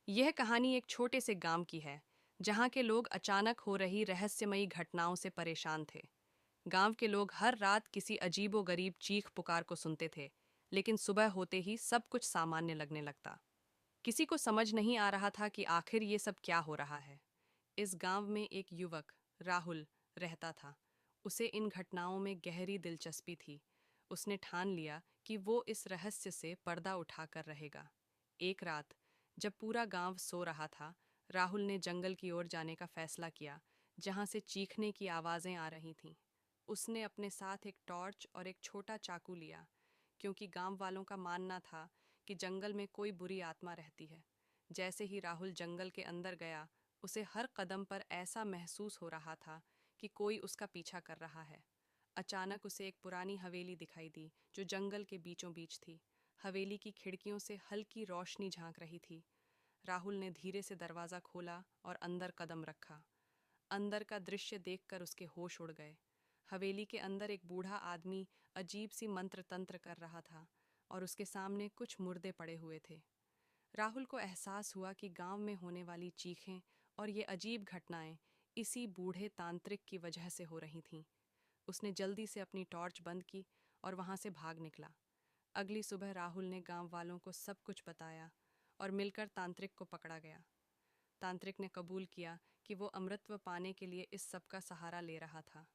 यह कहानी एक छोटे से गांव की है, जहां के लोग अचानक हो रही रहस्यमयी घटनाओं से परेशान थे। गांव के लोग हर रात किसी अजीबोगरीब चीख पुकार को सुनते थे, लेकिन सुबह होते ही सब कुछ सामान्य लगने लगता। किसी को समझ नहीं आ रहा था कि आखिर ये सब क्या हो रहा है। इस गांव में एक युवक, राहुल, रहता था। उसे इन घटनाओं में गहरी दिलचस्पी थी। उसने ठान लिया कि वो इस रहस्य से पर्दा उठाकर रहेगा। एक रात, जब पूरा गांव सो रहा था, राहुल ने जंगल की ओर जाने का फैसला किया, जहां से चीखने की आवाजें आ रही थीं। उसने अपने साथ एक टॉर्च और एक छोटा चाकू लिया, क्योंकि गांव वालों का मानना था कि जंगल में कोई बुरी आत्मा रहती है। जैसे ही राहुल जंगल के अंदर गया, उसे हर कदम पर ऐसा महसूस हो रहा था कि कोई उसका पीछा कर रहा है। अचानक उसे एक पुरानी हवेली दिखाई दी, जो जंगल के बीचों बीच थी। हवेली की खिड़कियों से हल्की रोशनी झांक रही थी। राहुल ने धीरे से दरवाज़ा खोला और अंदर कदम रखा। अंदर का दृश्य देखकर उसके होश उड़ गए। हवेली के अंदर एक बूढ़ा आदमी अजीब सी मंत्र तंत्र कर रहा था, और उसके सामने कुछ मुर्दे पड़े हुए थे। राहुल को एहसास हुआ कि गांव में होने वाली चीखें और ये अजीब घटनाएं इसी बूढ़े तांत्रिक की वजह से हो रही थीं। उसने जल्दी से अपनी टॉर्च बंद की और वहां से भाग निकला। अगली सुबह राहुल ने गांव वालों को सब कुछ बताया और मिलकर तांत्रिक को पकड़ा गया। तांत्रिक ने कबूल किया कि वो अमृतत्व पाने के लिए इस सब का सहारा ले रहा था।